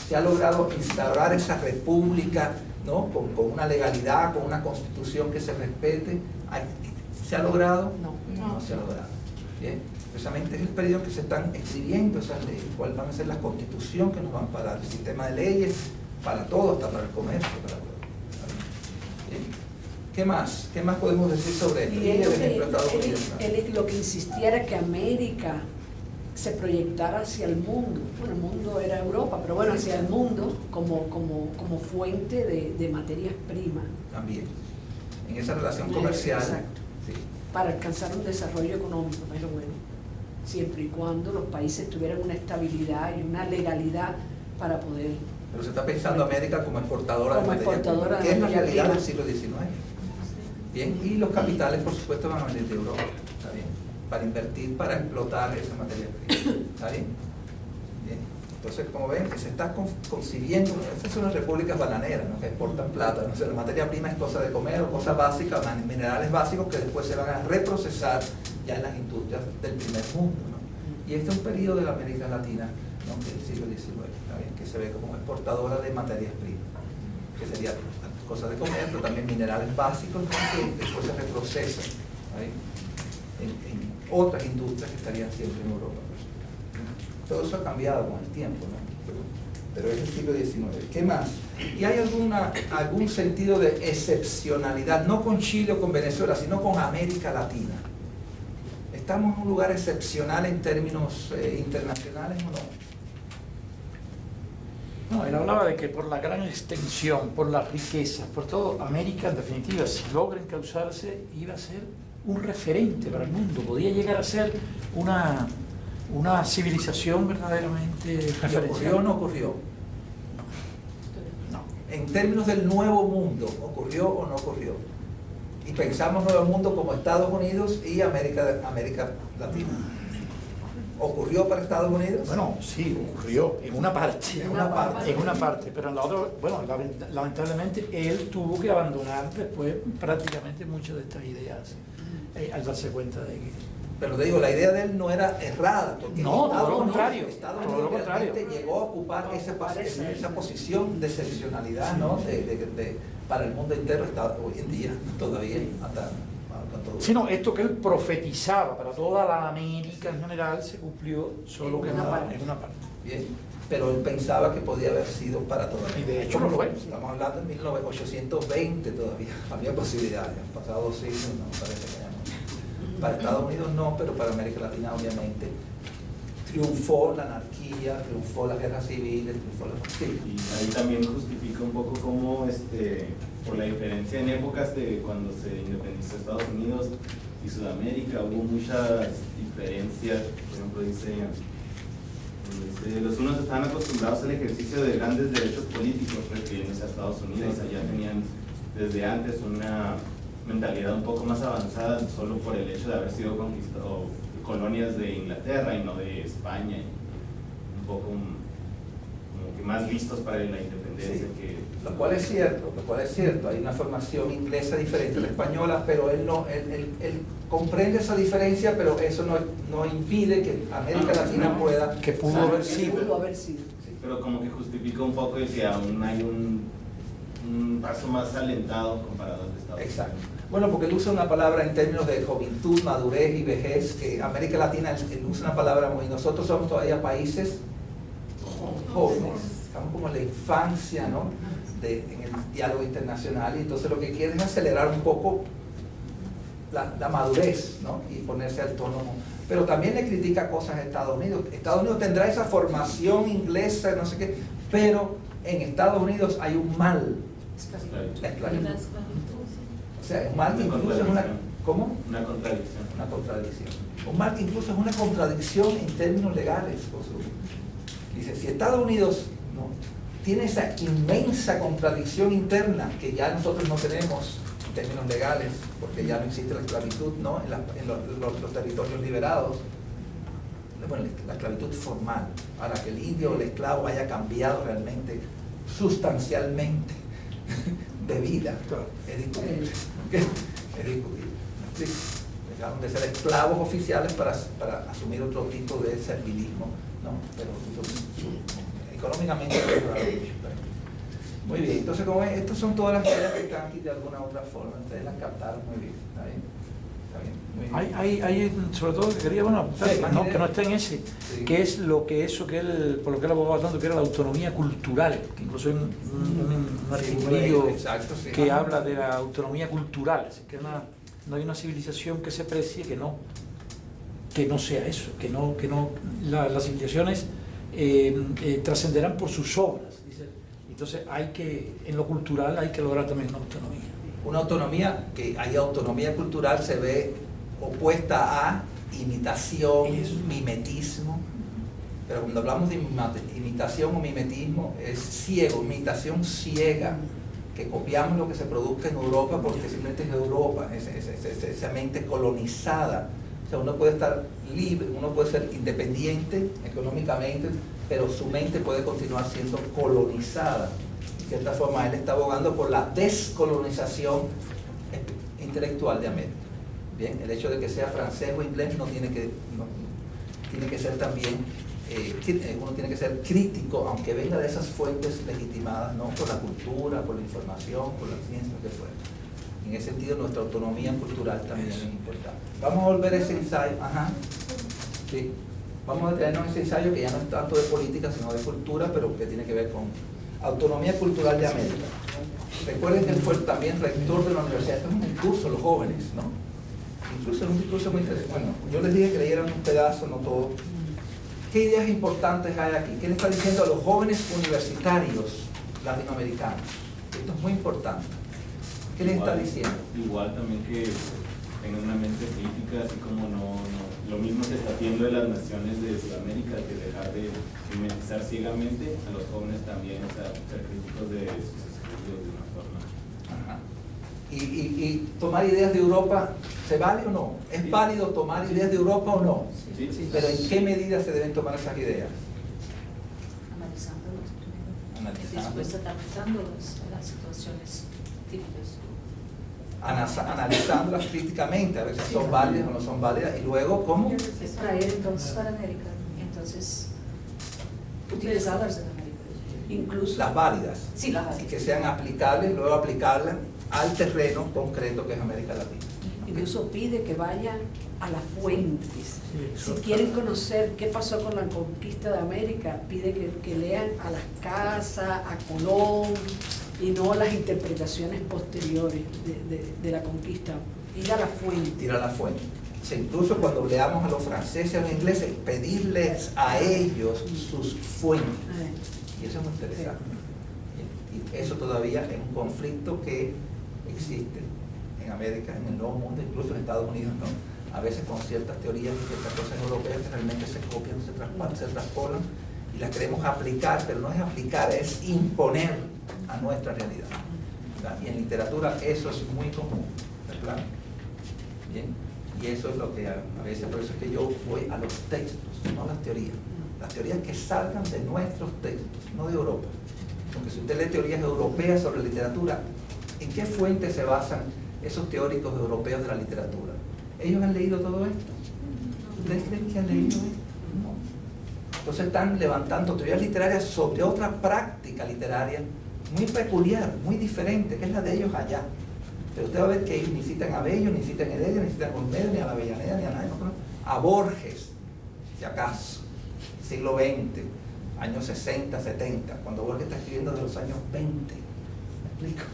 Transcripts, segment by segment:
se ha logrado instaurar esa república, ¿no? Con una legalidad, con una constitución que se respete. ¿Se ha logrado? No se ha logrado. Bien, precisamente es el periodo que se están escribiendo esas leyes, cuáles van a ser la constitución que nos van para el sistema de leyes, para todo, hasta para el comercio, para todo. Bien. ¿Qué más? ¿Qué más podemos decir sobre esto? Y él lo que insistía era que América se proyectara hacia el mundo. Bueno, el mundo era Europa, pero bueno, hacia el mundo como fuente de materias primas. También, en esa relación comercial. Exacto. Sí. Para alcanzar un desarrollo económico, pero bueno, siempre y cuando los países tuvieran una estabilidad y una legalidad para poder... Pero se está pensando América como exportadora como de materia exportadora prima, que es la realidad del siglo XIX. Bien, y los capitales, por supuesto, van a venir de Europa, ¿está bien? Para invertir, para explotar esa materia prima, ¿está bien? Bien. Entonces, como ven, que se está concibiendo, estas son las repúblicas bananeras, ¿no? Que exportan plata, ¿no? O sea, la materia prima es cosa de comer o cosas básicas, minerales básicos que después se van a reprocesar ya en las industrias del primer mundo, ¿no? Y este es un periodo de la América Latina, ¿no? Que es el siglo XIX, ¿está bien? Que se ve como exportadora de materias primas, que sería cosas de comer, pero también minerales básicos, ¿no? Que después se reprocesan, ¿está bien? En otras industrias que estarían siempre en Europa. Todo eso ha cambiado con el tiempo, ¿no? Pero es el siglo XIX. ¿Qué más? ¿Y hay algún sentido de excepcionalidad, no con Chile o con Venezuela, sino con América Latina? ¿Estamos en un lugar excepcional en términos internacionales o no? No, él hablaba de que por la gran extensión, por las riquezas, por todo, América en definitiva, si logra encauzarse, iba a ser un referente para el mundo, podía llegar a ser una civilización verdaderamente referencial. ¿Ocurrió o no ocurrió? No. En términos del nuevo mundo, ¿ocurrió o no ocurrió? Y pensamos nuevo mundo como Estados Unidos y América Latina. ¿Ocurrió para Estados Unidos? Bueno, sí, ocurrió en una parte. En una parte. En una parte, pero en la otra, bueno, lamentablemente él tuvo que abandonar después prácticamente muchas de estas ideas al darse cuenta de que... Pero te digo, la idea de él no era errada, porque No, todo lo contrario. Estados Todo lo Unidos contrario. realmente llegó a ocupar esa posición de excepcionalidad, ¿no? Para el mundo entero, está hoy en día todavía hasta con todo. Sino esto que él profetizaba para toda la América en general se cumplió solo que en una parte. Bien, pero él pensaba que podía haber sido para toda la Y América. de hecho lo fue. Estamos hablando de 1820 todavía, había posibilidades, han pasado 2 siglos, no parece que haya. Para Estados Unidos no, pero para América Latina obviamente triunfó la anarquía, triunfó las guerras civiles, triunfó la... Sí. Y ahí también justifica un poco cómo, por la diferencia en épocas de cuando se independizó Estados Unidos y Sudamérica, hubo muchas diferencias. Por ejemplo, dice los unos estaban acostumbrados al ejercicio de grandes derechos políticos, refiriéndose a Estados Unidos. Allá tenían desde antes una mentalidad un poco más avanzada solo por el hecho de haber sido conquistado colonias de Inglaterra y no de España, un poco como que más listos para la independencia. Sí. Que Lo cual es cierto, hay una formación inglesa diferente a la española, pero él comprende esa diferencia, pero eso no impide que América Latina pueda... Que pudo haber sido. Sí. pero como que justifica un poco de que aún hay un paso más alentado comparado al de Estados Unidos. Exacto. Bueno, porque él usa una palabra en términos de juventud, madurez y vejez, que América Latina él usa una palabra muy... Nosotros somos todavía países jóvenes, estamos como en la infancia, ¿no? En el diálogo internacional, y entonces lo que quiere es acelerar un poco la madurez, ¿no? Y ponerse autónomo. Pero también le critica cosas a Estados Unidos. Estados Unidos tendrá esa formación inglesa, no sé qué, pero en Estados Unidos hay un mal. La esclavitud. O sea, un mal que incluso es una... ¿Cómo? Una contradicción. Una contradicción. Un mal que incluso es una contradicción en términos legales. Dice, si Estados Unidos no tiene esa inmensa contradicción interna que ya nosotros no tenemos en términos legales, porque ya no existe la esclavitud, ¿no? En los territorios liberados, bueno, la esclavitud formal, para que el indio o el esclavo haya cambiado realmente sustancialmente de vida, es discutible. Es discutible. Sí. Dejaron de ser esclavos oficiales para asumir otro tipo de servilismo, ¿no? Pero económicamente ha mejorado mucho. Muy bien, entonces como ven, estas son todas las ideas que están aquí de alguna u otra forma, ustedes las captaron muy bien, ¿está bien? Está bien, muy bien. Hay sobre todo que quería, bueno, Sí, que no está en ese, sí. que es lo que eso que él, por lo que él abogaba tanto, que era la autonomía cultural, que incluso hay un Sí, articulillo exacto, sí. que habla de la autonomía cultural, es decir, que no hay una civilización que se precie que no sea eso, que las civilizaciones trascenderán por sus obras, dice. Entonces en lo cultural hay que lograr también una autonomía. Una autonomía, que haya autonomía cultural, se ve opuesta a imitación, mimetismo. Pero cuando hablamos de imitación o mimetismo, es ciego, imitación ciega, que copiamos lo que se produzca en Europa porque simplemente es Europa, esa mente colonizada. O sea, uno puede estar libre, uno puede ser independiente económicamente, pero su mente puede continuar siendo colonizada. De cierta forma, él está abogando por la descolonización intelectual de América. Bien, el hecho de que sea francés o inglés tiene que ser también, uno tiene que ser crítico, aunque venga de esas fuentes legitimadas, ¿no? Por la cultura, por la información, por la ciencia, lo que fuera. En ese sentido, nuestra autonomía cultural también es importante. Vamos a volver a ese ensayo. Ajá. Sí. Vamos a detenernos en ese ensayo que ya no es tanto de política, sino de cultura, pero que tiene que ver con autonomía cultural de América. Recuerden que él fue también rector de la universidad. Esto es un discurso, los jóvenes, ¿no? Incluso es un discurso muy interesante. Bueno, yo les dije que leyeran un pedazo, no todo. ¿Qué ideas importantes hay aquí? ¿Qué le está diciendo a los jóvenes universitarios latinoamericanos? Esto es muy importante. ¿Qué le está diciendo? Igual también que tengan una mente crítica, así como lo mismo se está haciendo en las naciones de Sudamérica, que dejar de mimetizar ciegamente a los jóvenes también, o sea, ser críticos de sus estudios de una forma. Ajá. Y tomar ideas de Europa, ¿se vale o no? ¿Es válido tomar ideas de Europa o no? Sí, sí. Pero ¿en qué medida se deben tomar esas ideas? Analizándolos primero. Analizando. Después adaptando las situaciones típicas. Analizándolas críticamente, a ver si son válidas o no son válidas, y luego, ¿cómo? Es traer entonces para América, entonces utilizarlas en América. Incluso Las válidas. Sí, las Y válidas. que sean aplicables, luego aplicarlas al terreno concreto que es América Latina. Incluso pide que vayan a las fuentes. Si quieren conocer qué pasó con la conquista de América, pide que lean a las casas, a Colón, y no a las interpretaciones posteriores de la conquista. Ir a la fuente. Ir a la fuente. O sea, incluso cuando leamos a los franceses y a los ingleses, pedirles a ellos sus fuentes. Y eso es muy interesante. Y eso todavía es un conflicto que existe en América, en el Nuevo Mundo, incluso en Estados Unidos, ¿no? A veces con ciertas teorías y ciertas cosas europeas que realmente se copian, se traspolan y las queremos aplicar, pero no es aplicar, es imponer a nuestra realidad. ¿Verdad? Y en literatura eso es muy común, ¿verdad? Bien, y eso es lo que a veces, por eso es que yo voy a los textos, no a las teorías que salgan de nuestros textos, no de Europa. Porque si usted lee teorías europeas sobre literatura, ¿en qué fuentes se basan esos teóricos europeos de la literatura? ¿Ellos han leído todo esto? ¿Ustedes creen que han leído esto? No. Entonces están levantando teorías literarias sobre otra práctica literaria muy peculiar, muy diferente, que es la de ellos allá. Pero usted va a ver que ellos ni citan a Bello, ni citan a Heredia, ni citan a Olmedo, ni a la Avellaneda, ni a nadie, no, a Borges, si acaso, siglo XX, años 60, 70, cuando Borges está escribiendo de los años 20. ¿Me explico?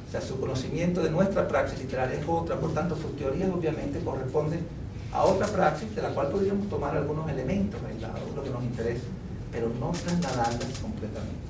O sea, su conocimiento de nuestra praxis literaria es otra, por tanto sus teorías obviamente corresponden a otra praxis de la cual podríamos tomar algunos elementos, lo que nos interesa, pero no trasladarlas completamente.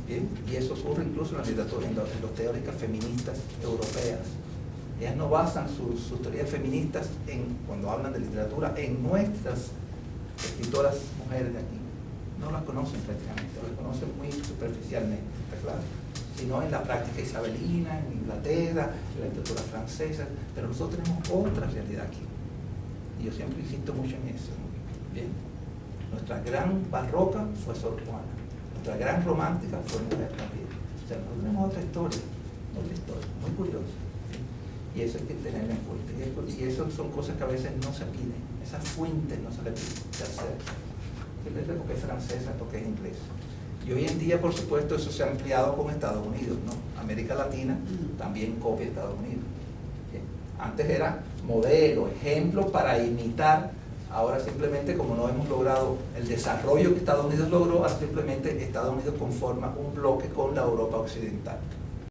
¿Bien? Y eso ocurre incluso en la literatura, en las teóricas feministas europeas. Ellas no basan sus teorías feministas cuando hablan de literatura en nuestras escritoras mujeres de aquí. No las conocen prácticamente, las conocen muy superficialmente, ¿está claro? Sino en la práctica isabelina, en Inglaterra, en la literatura francesa, pero nosotros tenemos otra realidad aquí. Y yo siempre insisto mucho en eso. Bien. Nuestra gran barroca fue Sor Juana, nuestra gran romántica fue Mujer también. O sea, nosotros tenemos otra historia, muy curiosa. ¿Sí? Y eso hay que tenerlo en cuenta. Y eso son cosas que a veces no se piden, esas fuentes no se le piden. simplemente porque es francesa, porque es inglesa. Y hoy en día, por supuesto, eso se ha ampliado con Estados Unidos, ¿no? América Latina también copia Estados Unidos. Bien. Antes era modelo, ejemplo para imitar. Ahora simplemente, como no hemos logrado el desarrollo que Estados Unidos logró, ahora simplemente Estados Unidos conforma un bloque con la Europa occidental.